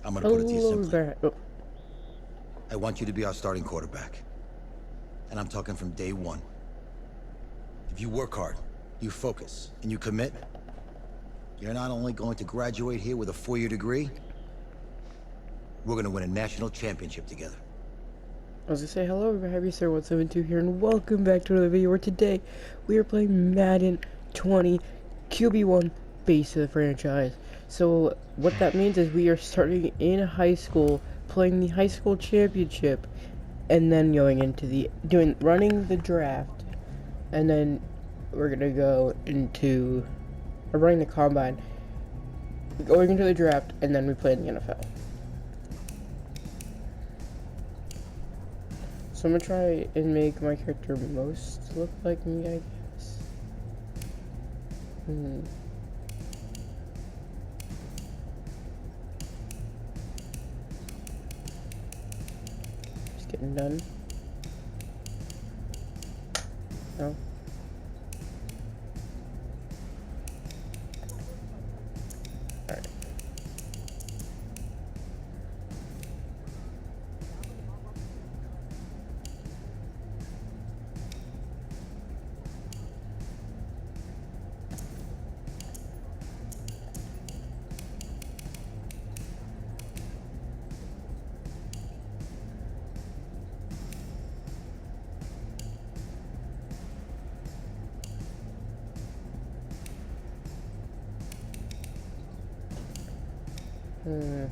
I'm gonna put it to you Hello, simply. there. Oh, I want you to be our starting quarterback. And I'm talking from day one. If you work hard, you focus, and you commit, you're not only going to graduate here with a 4-year degree, we're gonna win a national championship together. I was gonna say hello, Happy Sir 172 here, and welcome back to another video where today we are playing Madden 20 QB1 base of the franchise. So what that means is we are starting in high school, playing the high school championship, and then going into running the draft, and then we're gonna go into running the combine, going into the draft, and then we play in the NFL. So I'm gonna try and make my character most look like me, I guess. Just getting done. No. Alright.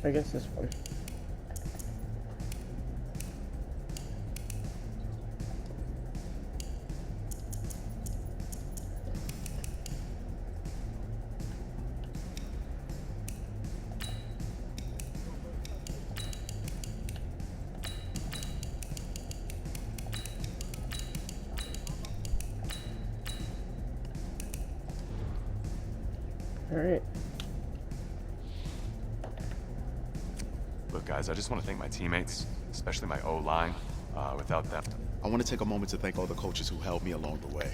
I guess this one. All right. Look, guys, I just want to thank my teammates, especially my O-line. Without them, I want to take a moment to thank all the coaches who helped me along the way.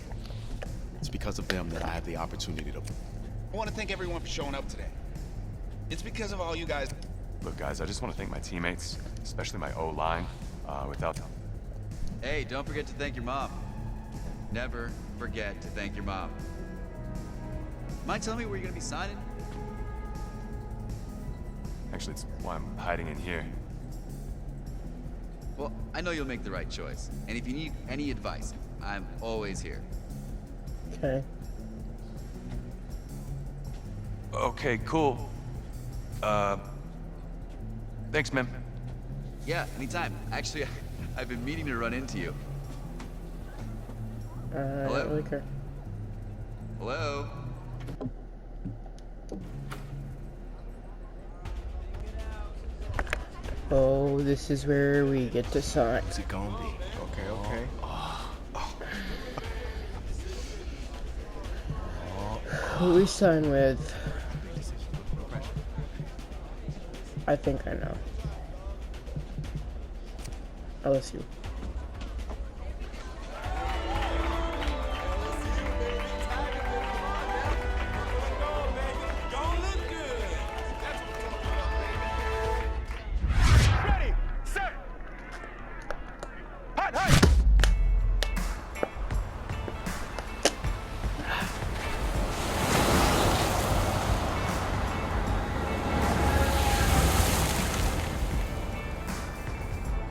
It's because of them that I have the opportunity to... I want to thank everyone for showing up today. It's because of all you guys. look, guys, I just want to thank my teammates, especially my O-line. Without them. Hey, don't forget to thank your mom. Never forget to thank your mom. Mind telling me where you're gonna be signing? Actually, it's why I'm hiding in here. Well, I know you'll make the right choice. And if you need any advice, I'm always here. Okay. Okay, cool. Thanks, man. Yeah, anytime. Actually, I've been meaning to run into you. I don't really care. Hello? Oh, this is where we get to sign. What's it gonna be? Okay. Who we sign with? I think I know. LSU.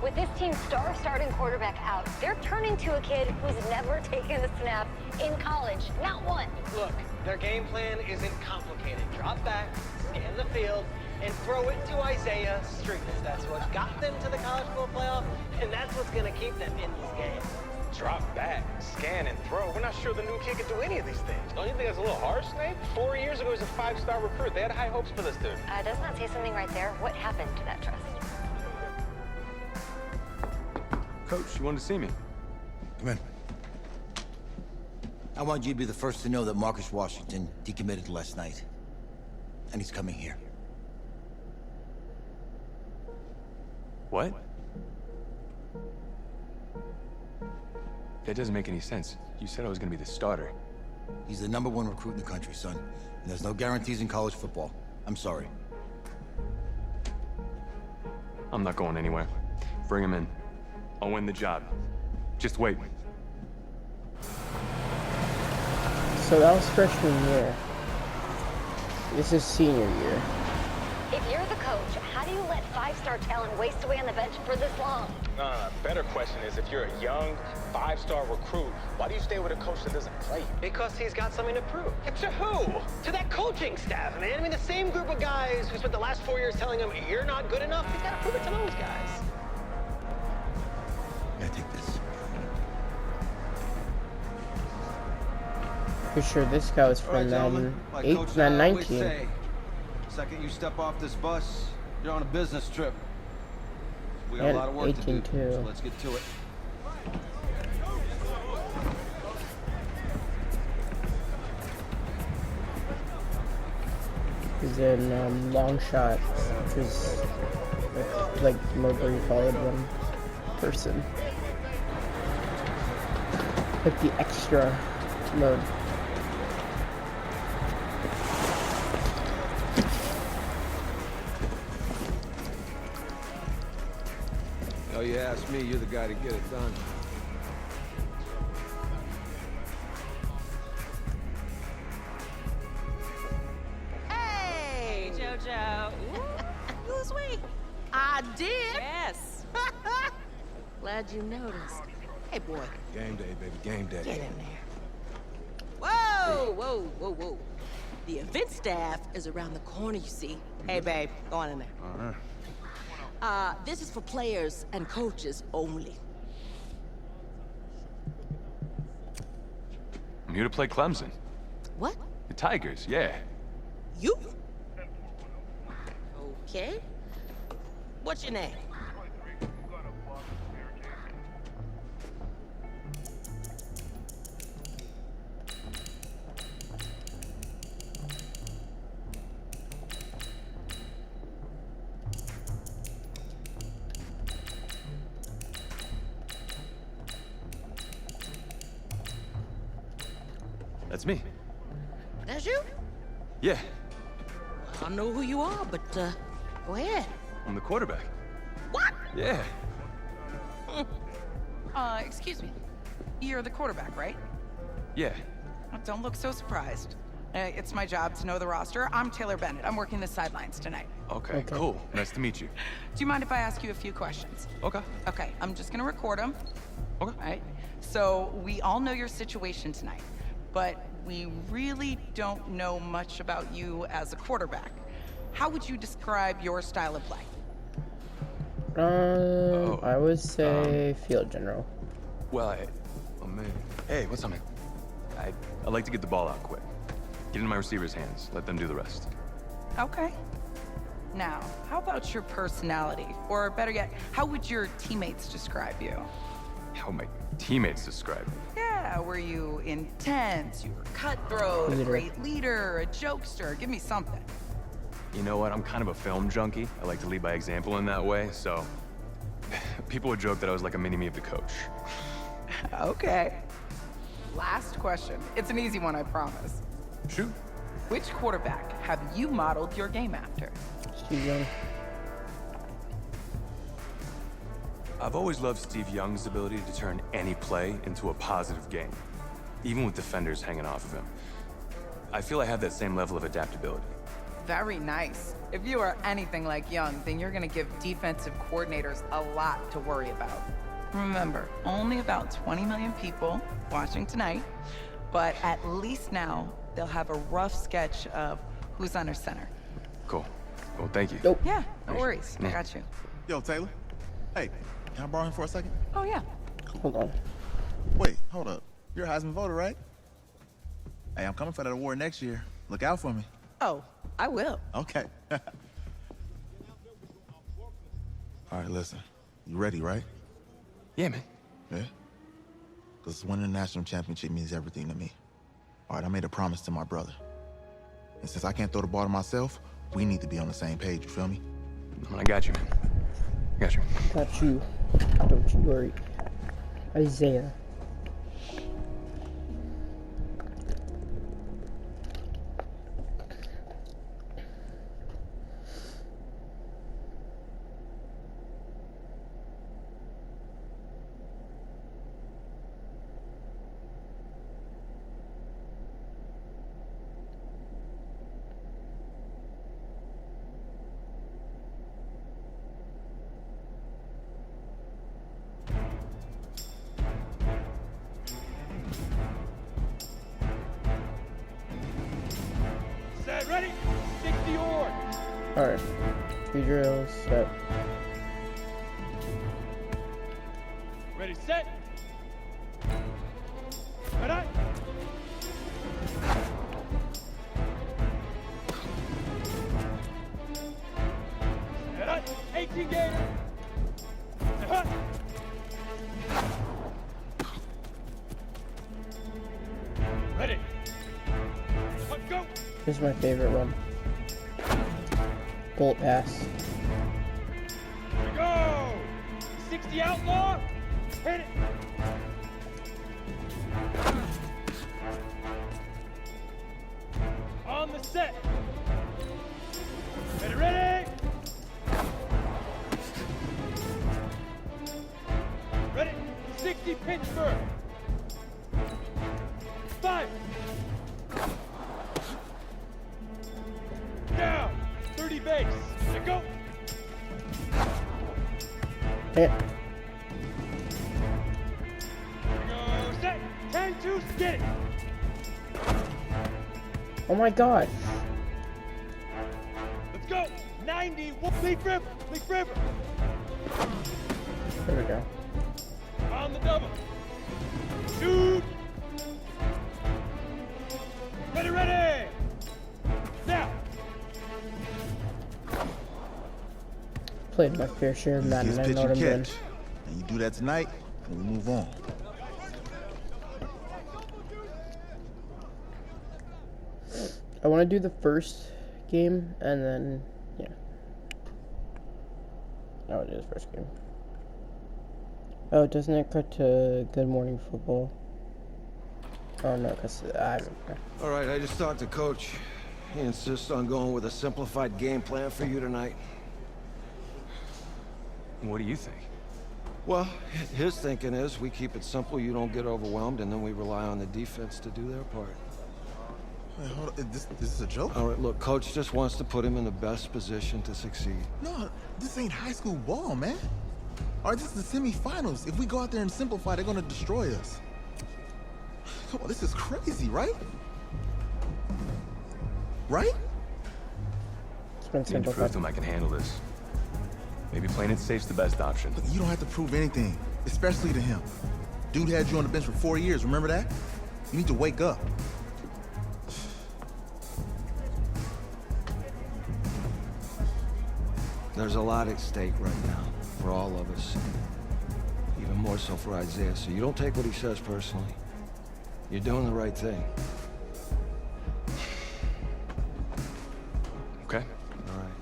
With this team's star starting quarterback out, they're turning to a kid who's never taken a snap in college. Not one. Look, their game plan isn't complicated. Drop back, scan the field, and throw it to Isaiah Street. That's what got them to the college football playoff, and that's what's going to keep them in this game. Drop back, scan, and throw. We're not sure the new kid can do any of these things. Don't you think that's a little harsh, Snape? 4 years ago, he was a 5-star recruit. They had high hopes for this dude. Does not say something right there. What happened to that trust? Coach, you wanted to see me? Come in. I want you to be the first to know that Marcus Washington decommitted last night. And he's coming here. What? That doesn't make any sense. You said I was gonna be the starter. He's the #1 recruit in the country, son. And there's no guarantees in college football. I'm sorry. I'm not going anywhere. Bring him in. I'll win the job. Just wait. So that was freshman year. This is senior year. If you're the coach, how do you let 5-star talent waste away on the bench for this long? Better question is, if you're a young 5-star recruit, why do you stay with a coach that doesn't play you? Because he's got something to prove. To who? To that coaching staff, man. I mean, the same group of guys who spent the last 4 years telling him, you're not good enough, he's got to prove it to those guys. Yeah, take this. For sure, this guy was from gentlemen, like 8, Coach 9, I always 19. say, second you step off this bus, you're on a business trip. We got a And lot of work to 18 do, too. so let's get to it. He's in long shot, which is like mode where you followed one person. Like the extra mode. Oh, you ask me, you're the guy to get it done. Hey, JoJo. Ooh, lose weight. I did. Yes. Glad you noticed. Hey, boy. Game day, baby, game day. Get in there. Whoa, whoa, whoa, whoa. The event staff is around the corner, you see. Hey, babe, go on in there. All right. This is for players and coaches only. I'm here to play Clemson. What? The Tigers, yeah. You? Okay. What's your name? That's me. That's you? Yeah, I don't know who you are, but, go ahead. I'm the quarterback. What? Yeah. Excuse me. You're the quarterback, right? Yeah. Don't look so surprised. It's my job to know the roster. I'm Taylor Bennett. I'm working the sidelines tonight. Okay, cool. Nice to meet you. Do you mind if I ask you a few questions? Okay. Okay, I'm just gonna record them. Okay. All right? So, we all know your situation tonight, but we really don't know much about you as a quarterback. How would you describe your style of play? I would say field general. Well, oh man. Hey, what's up, man? I like to get the ball out quick. Get it in my receivers' hands. Let them do the rest. Okay. Now, how about your personality? Or better yet, how would your teammates describe you? How my teammates describe me. Yeah, were you intense? You were cutthroat, a great leader, a jokester? Give me something. You know what? I'm kind of a film junkie. I like to lead by example in that way, so people would joke that I was like a mini-me of the coach. Okay. Last question. It's an easy one, I promise. Shoot. Which quarterback have you modeled your game after? Steve Young. I've always loved Steve Young's ability to turn any play into a positive game, even with defenders hanging off of him. I feel I have that same level of adaptability. Very nice. If you are anything like Young, then you're gonna give defensive coordinators a lot to worry about. Remember, only about 20 million people watching tonight, but at least now they'll have a rough sketch of who's under center. Cool. Well, thank you. Nope. Yeah, no worries. I got you. Yo, Taylor. Hey, can I borrow him for a second? Oh, yeah. Hold on. Wait, hold up. You're a Heisman voter, right? Hey, I'm coming for that award next year. Look out for me. Oh, I will. Okay. All right, listen. You ready, right? Yeah, man. Yeah? Because winning the national championship means everything to me. All right, I made a promise to my brother. And since I can't throw the ball to myself, we need to be on the same page, you feel me? I got you, man. Got you. Got you. Don't you worry. Isaiah. Ready? 60 or. Alright. 2 drills, set. Ready, set. Ready? Ready? 18 gator. Ready. Go. This is my favorite one. Bullet pass. Here we go. 60 outlaw. Hit it. On the set. Ready, ready. Ready. 60 Pittsburgh. 5. Down. 30 base. Let go. Hit. Go set. 10-2. Get it. Oh my god. Let's go. 91. Leaf river. Leaf river. There we go. On the double. Shoot. Ready, ready. Now. Played my fair share of Madden. I Pitch know what and I'm doing. catch. And you do that tonight, and we move on. I want to do the first game, and then, yeah. I want to do the first game. Oh, doesn't it cut to Good Morning Football? Oh, no, because I don't know. All right, I just talked to Coach. He insists on going with a simplified game plan for you tonight. What do you think? Well, his thinking is we keep it simple, you don't get overwhelmed, and then we rely on the defense to do their part. Wait, hold on. This is a joke? All right, look, Coach just wants to put him in the best position to succeed. No, this ain't high school ball, man. All right, this is the semifinals. If we go out there and simplify, they're gonna destroy us. Come on, this is crazy, right? Right? It's been You need to prove simplified. to him I can handle this. Maybe playing it safe's the best option. Look, you don't have to prove anything, especially to him. Dude had you on the bench for 4 years, remember that? You need to wake up. There's a lot at stake right now for all of us. Even more so for Isaiah, so you don't take what he says personally. You're doing the right thing. Okay? All right.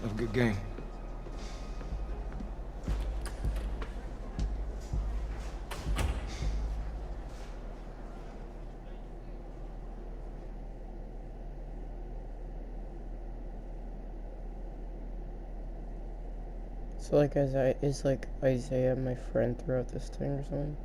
Have a good game. So, like, is like Isaiah my friend throughout this thing or something?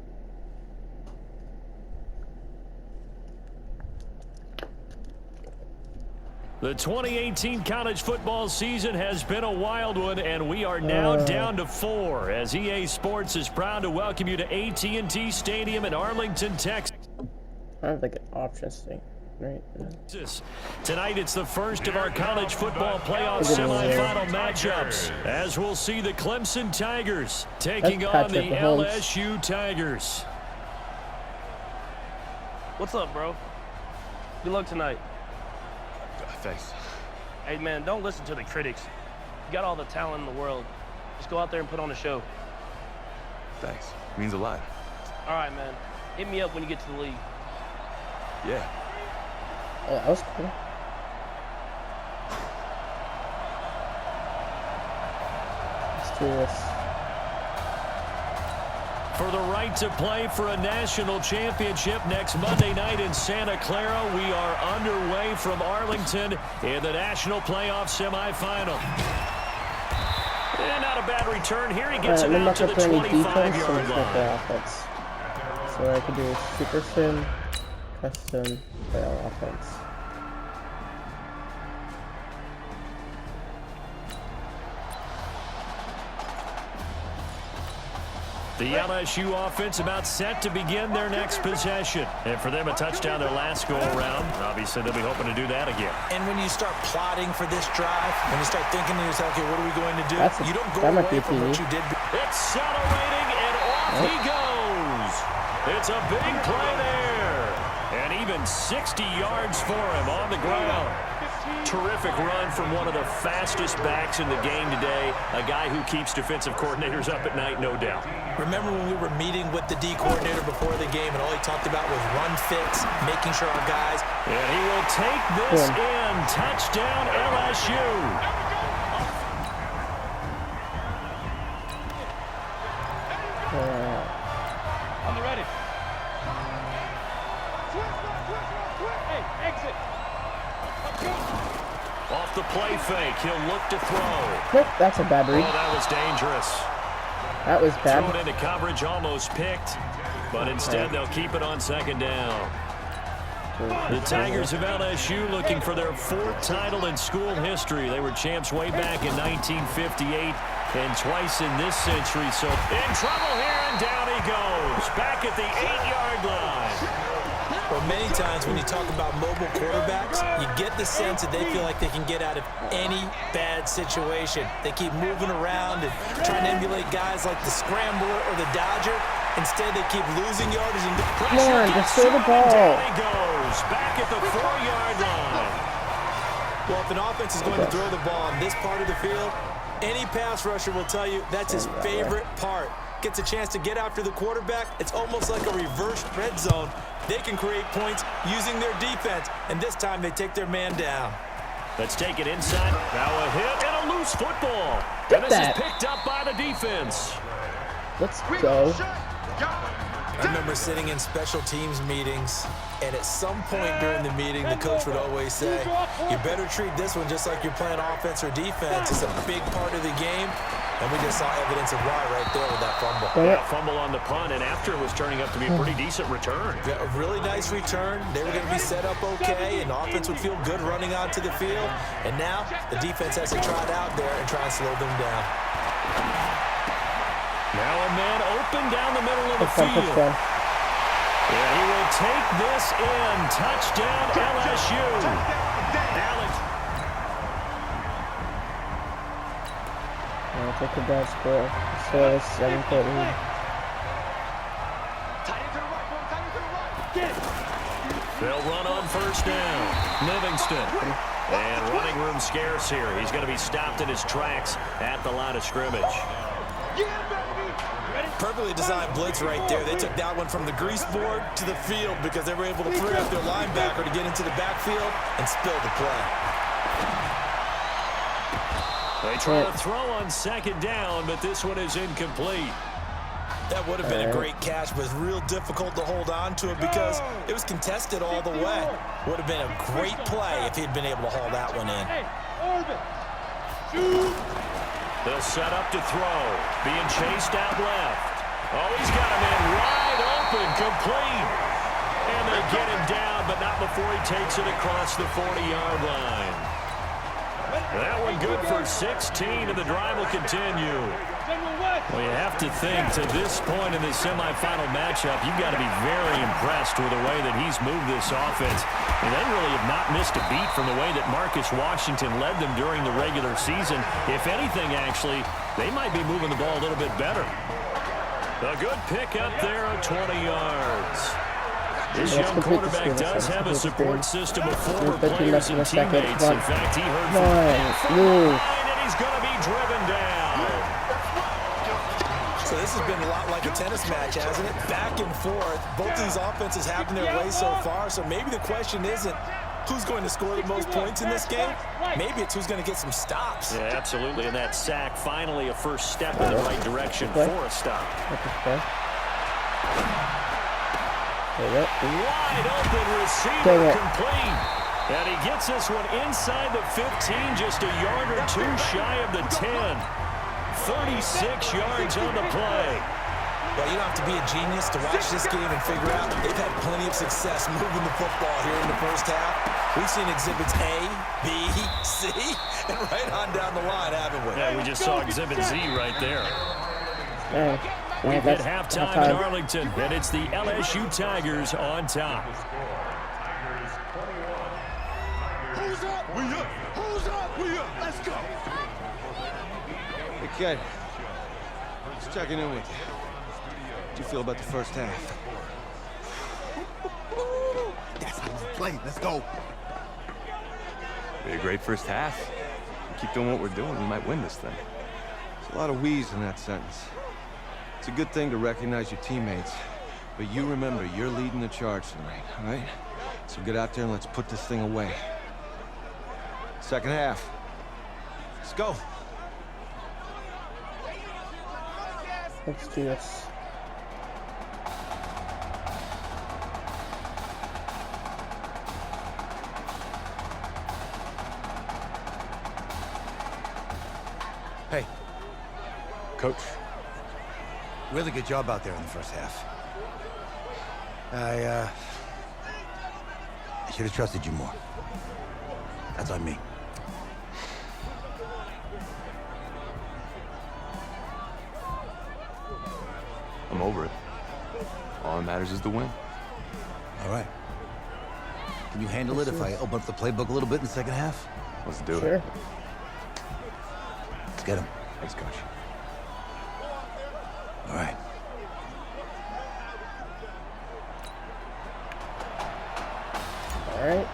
The 2018 college football season has been a wild one, and we are now down to 4 as EA Sports is proud to welcome you to AT&T Stadium in Arlington, Texas. I have like an options thing. right? Tonight, it's the first of our college football playoff semifinal matchups, as we'll see the Clemson Tigers taking on the LSU Tigers. What's up, bro? Good luck tonight. Thanks. Hey, man, don't listen to the critics. You got all the talent in the world. Just go out there and put on a show. Thanks. Means a lot. All right, man. Hit me up when you get to the league. Yeah. Oh, that was cool. Let's do this. For the right to play for a national championship next Monday night in Santa Clara, we are underway from Arlington in the national playoff semifinal. And not a bad return here. He gets it out to the 25-yard line. So I could do super sim, custom, playoff offense. The LSU offense about set to begin their next possession. And for them, a touchdown their last go-around. Obviously, they'll be hoping to do that again. And when you start plotting for this drive, when you start thinking to yourself, okay, what are we going to do? You don't go away from what you did. Accelerating, and off he goes. It's a big play there. And even 60 yards for him on the ground. Terrific run from one of the fastest backs in the game today. A guy who keeps defensive coordinators up at night, no doubt. Remember when we were meeting with the D coordinator before the game and all he talked about was run fits, making sure our guys... And he will take this in. Touchdown, LSU. On the ready. Hey, exit. Off the play fake, he'll look to throw. Nope, that's a bad read. Oh, that was dangerous. That was bad. Thrown into coverage, almost picked, but instead they'll keep it on second down. The Tigers of LSU looking for their 4th title in school history. They were champs way back in 1958 and twice in this century. So in trouble here, and down he goes. Back at the 8-yard line. Well, many times when you talk about mobile quarterbacks, you get the sense that they feel like they can get out of any bad situation. They keep moving around and trying to emulate guys like the Scrambler or the Dodger. Instead, they keep losing yardage and come on, just throw the ball. Down he goes, back at the 4-yard line. Well, if an offense is going to throw the ball on this part of the field, any pass rusher will tell you that's his favorite part. Gets a chance to get after the quarterback. It's almost like a reverse red zone. They can create points using their defense, and this time they take their man down. Let's take it inside. Now a hit and a loose football. And this is picked up by the defense. Let's go. I remember sitting in special teams meetings, and at some point during the meeting, the coach would always say, you better treat this one just like you're playing offense or defense. It's a big part of the game, and we just saw evidence of why right there with that fumble. Yeah, fumble on the punt, and after it was turning up to be a pretty decent return. Yeah, a really nice return. They were going to be set up okay, and the offense would feel good running onto the field. And now the defense has to trot out there and try and slow them down. Now a man open down the middle of the field. And he will take this in. Touchdown, LSU. Alex. I'll take a bad score. So it's 7-point lead. They'll run on first down. Livingston. And running room scarce here. He's going to be stopped in his tracks at the line of scrimmage. Perfectly designed blitz right there. They took that one from the grease board to the field because they were able to free up their linebacker to get into the backfield and spill the play. They try to throw on second down, but this one is incomplete. That would have been a great catch, but it's real difficult to hold on to it because it was contested all the way. Would have been a great play if he'd been able to haul that one in. They'll set up to throw. Being chased out left. Oh, he's got him in wide open, complete. And they get him down, but not before he takes it across the 40-yard line. That one good for 16, and the drive will continue. Well, you have to think to this point in this semifinal matchup, you've got to be very impressed with the way that he's moved this offense. And they really have not missed a beat from the way that Marcus Washington led them during the regular season. If anything, actually, they might be moving the ball a little bit better. A good pick up there of 20 yards. This young quarterback does have a support system of former players and teammates. In fact, he heard from the line, and he's going to be driven down. So this has been a lot like a tennis match, hasn't it? Back and forth. Both these offenses having their way so far. So maybe the question isn't who's going to score the most points in this game. Maybe it's who's going to get some stops. Yeah, absolutely. And that sack, finally a first step in the right direction for a stop. Wide open receiver complete. And he gets this one inside the 15, just a yard or two shy of the 10. 36 yards on the play. Well, you don't have to be a genius to watch this game and figure out they've had plenty of success moving the football here in the first half. We've seen exhibits A, B, C, and right on down the line, haven't we? Yeah, we just saw exhibit Z right there. We've hit halftime in Arlington, and it's the LSU Tigers on top. Who's up? We up. Who's up? We up. Let's go. Hey, kid. Just checking in with you. What do you feel about the first half? That's how we play. Let's go. Be a great first half. Keep doing what we're doing, we might win this thing. There's a lot of we's in that sentence. It's a good thing to recognize your teammates, but you remember you're leading the charge tonight, all right? So get out there and let's put this thing away. Second half. Let's go. Let's do this. Hey. Coach. Really good job out there in the first half. I should have trusted you more. That's on me. I'm over it. All that matters is the win. All right. Can you handle it if I open up the playbook a little bit in the second half? Let's do it. Let's get him. Thanks, Coach. All right. All right.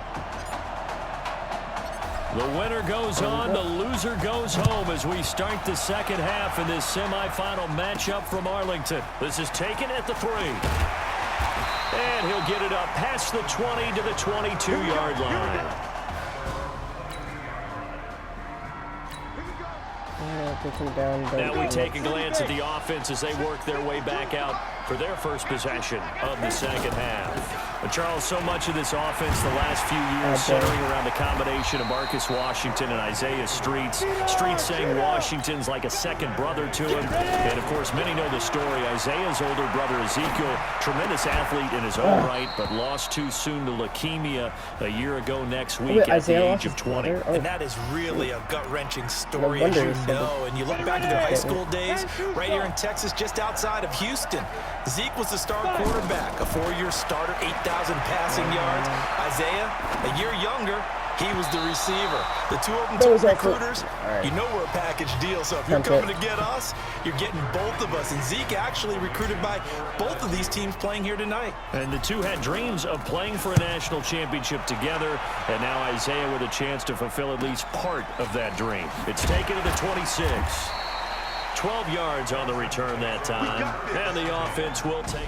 The winner goes on, the loser goes home as we start the second half in this semifinal matchup from Arlington. This is taken at the 3. And he'll get it up past the 20 to the 22-yard line. Now we take a glance at the offense as they work their way back out for their first possession of the second half. But Charles, so much of this offense the last few years centering around the combination of Marcus Washington and Isaiah Streets. Streets saying Washington's like a second brother to him. And, of course, many know the story. Isaiah's older brother, Ezekiel, tremendous athlete in his own right, but lost too soon to leukemia a year ago next week at the age of 20. And that is really a gut-wrenching story, as you know. And you look back at their high school days, right here in Texas, just outside of Houston. Zeke was the star quarterback, a 4-year starter, 8,000 passing yards. Isaiah, a year younger, he was the receiver. The two of them took recruiters. You know we're a package deal, so if you're coming to get us, you're getting both of us. And Zeke actually recruited by both of these teams playing here tonight. And the two had dreams of playing for a national championship together, and now Isaiah with a chance to fulfill at least part of that dream. It's taken to the 26. 12 yards on the return that time, and the offense will take.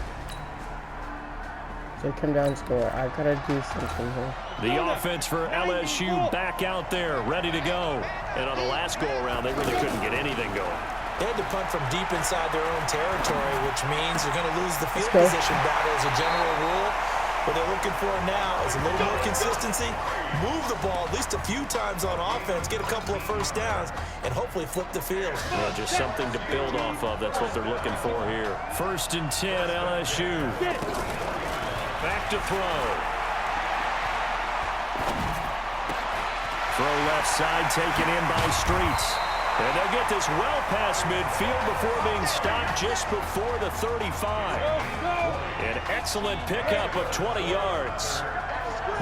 They come down and score. I've got to do something here. The offense for LSU back out there, ready to go. And on the last go-around, they really couldn't get anything going. They had to punt from deep inside their own territory, which means they're going to lose the field position battle as a general rule. What they're looking for now is a little more consistency, move the ball at least a few times on offense, get a couple of first downs, and hopefully flip the field. Well, just something to build off of. That's what they're looking for here. 1st and 10, LSU. Back to throw. Throw left side taken in by Streets. And they'll get this well past midfield before being stopped just before the 35. An excellent pickup of 20 yards.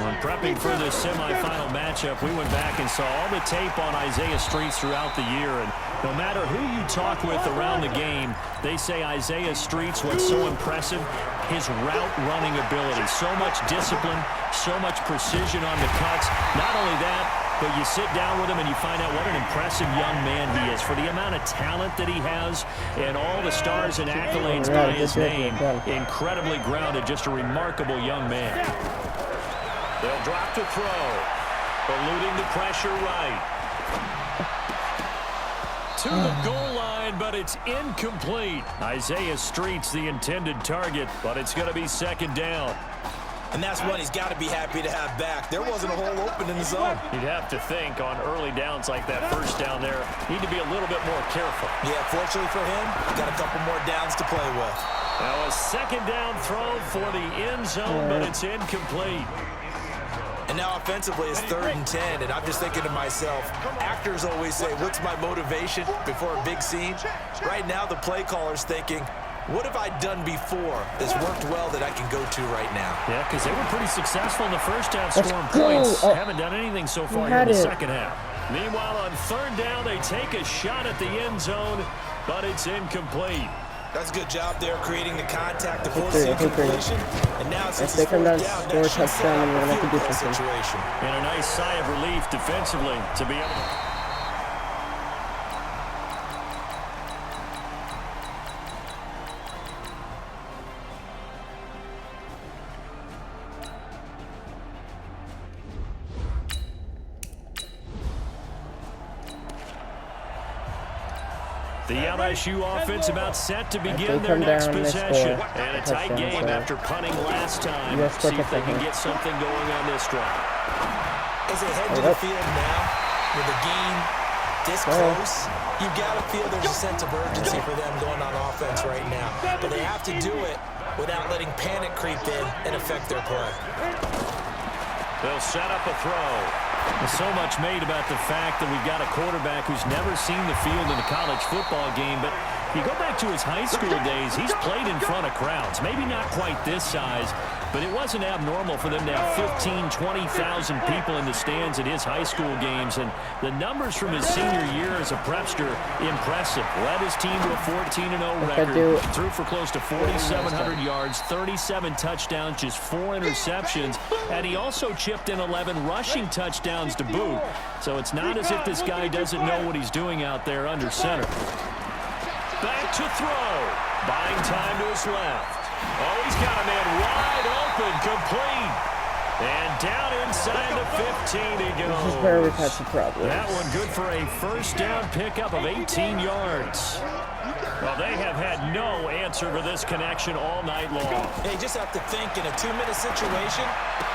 When prepping for this semifinal matchup, we went back and saw all the tape on Isaiah Streets throughout the year. And no matter who you talk with around the game, they say Isaiah Streets, what's so impressive, his route running ability. So much discipline, so much precision on the cuts. Not only that, but you sit down with him and you find out what an impressive young man he is. For the amount of talent that he has and all the stars and accolades by his name, incredibly grounded, just a remarkable young man. They'll drop to throw, eluding the pressure right. To the goal line, but it's incomplete. Isaiah Streets, the intended target, but it's going to be second down. And that's one he's got to be happy to have back. There wasn't a hole open in the zone. You'd have to think on early downs like that first down there, need to be a little bit more careful. Yeah, fortunately for him, got a couple more downs to play with. Now a second down throw for the end zone, but it's incomplete. And now offensively it's 3rd and 10, and I'm just thinking to myself, actors always say, what's my motivation before a big scene? Right now the play caller's thinking, what have I done before that's worked well that I can go to right now? Yeah, because they were pretty successful in the first half scoring points. Haven't done anything so far here in the second half. Meanwhile, on 3rd down, they take a shot at the end zone, but it's incomplete. That's a good job there, creating the contact to force the incompletion. And now since they it's come down, 4th down, score a that should set touchdown, and up we're a going to field do goal something. situation. And a nice sigh of relief defensively to be able to... The LSU offense about set to begin their next possession. And a tight game after punting last time. See if they can get something going on this drive. As they head to the field now, with the game this close, you've got to feel there's a sense of urgency for them going on offense right now. But they have to do it without letting panic creep in and affect their play. They'll set up a throw. There's so much made about the fact that we've got a quarterback who's never seen the field in a college football game, but you go back to his high school days, he's played in front of crowds. Maybe not quite this size, but it wasn't abnormal for them to have 15,000, 20,000 people in the stands at his high school games, and the numbers from his senior year as a prepster, impressive. Led his team to a 14-0 record, threw for close to 4,700 yards, 37 touchdowns, just 4 interceptions, and he also chipped in 11 rushing touchdowns to boot. So it's not as if this guy doesn't know what he's doing out there under center. Back to throw. Buying time to his left. Oh, he's got a man wide open, complete. And down inside the 15 he goes. This is where we've had some problems. That one good for a first down pickup of 18 yards. Well, they have had no answer for this connection all night long. Hey, you just have to think in a 2-minute situation,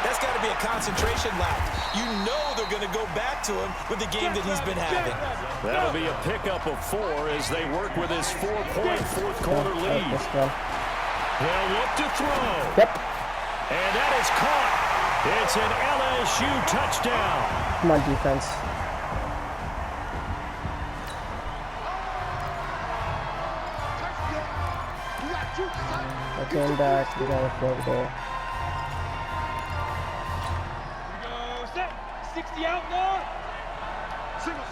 that's got to be a concentration lap. You know they're going to go back to him with the game that he's been having. That'll be a pickup of 4 as they work with his 4-point fourth quarter lead. They'll look to throw. And that is caught. It's an LSU touchdown. Come on, defense. I came back. We got a field goal. 60 out now. Single.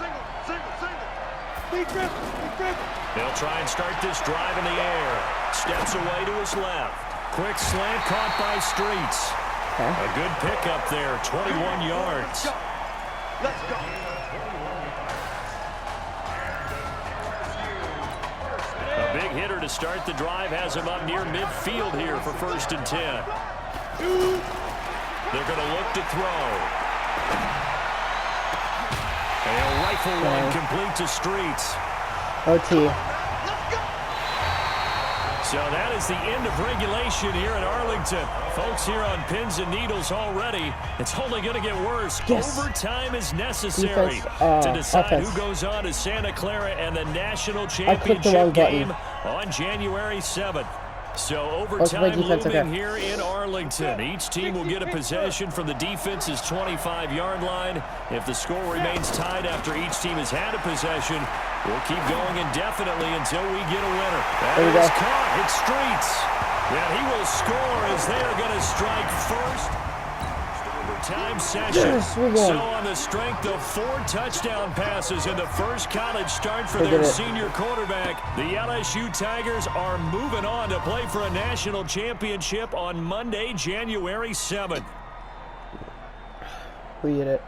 They'll try and start this drive in the air. Steps away to his left. Quick slant caught by Streets. A good pickup there, 21 yards. Let's go. A big hitter to start the drive has him up near midfield here for 1st and 10. They're going to look to throw. A rifle one complete to Streets. OT. So that is the end of regulation here in Arlington. Folks here on pins and needles already. It's only going to get worse. Yes. Overtime is necessary Defense, to decide offense. who goes on to Santa Clara and the national championship game on January 7th. So Let's play overtime defense, looming okay. here in Arlington. Each team will get a possession from the defense's 25-yard line. If the score remains tied after each team has had a possession, we'll keep going indefinitely until we get a winner. That is caught. It's Streets. And he will score as they are going to strike first. Overtime session. Yes, we won. So on the strength of 4 touchdown passes in the first college start for their senior quarterback, the LSU Tigers are moving on to play for a national championship on Monday, January 7th. We did it.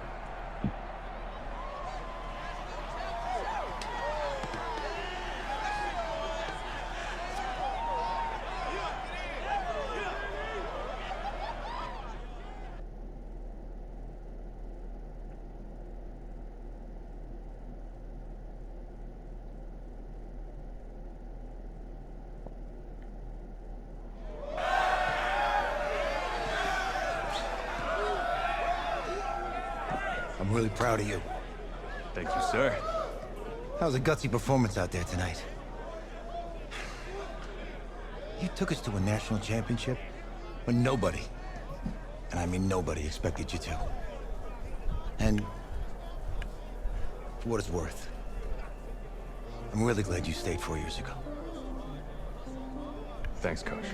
I'm really proud of you. Thank you, sir. That was a gutsy performance out there tonight. You took us to a national championship when nobody, and I mean nobody, expected you to. And for what it's worth, I'm really glad you stayed 4 years ago. Thanks, Coach.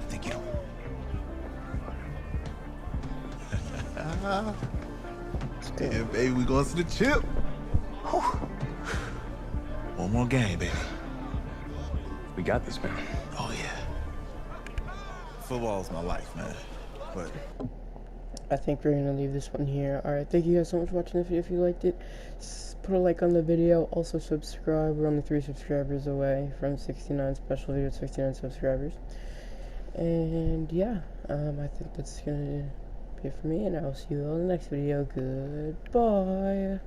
Thank you. Yeah, baby, we going to the chip. Whew. One more game, baby. We got this, man. Oh, yeah. Football is my life, man. But I think we're gonna leave this one here. Alright, thank you guys so much for watching the video. If you liked it, put a like on the video. Also subscribe. We're only 3 subscribers away from 69 special video, 69 subscribers. And yeah, I think that's gonna be it for me, and I will see you all in the next video. Goodbye.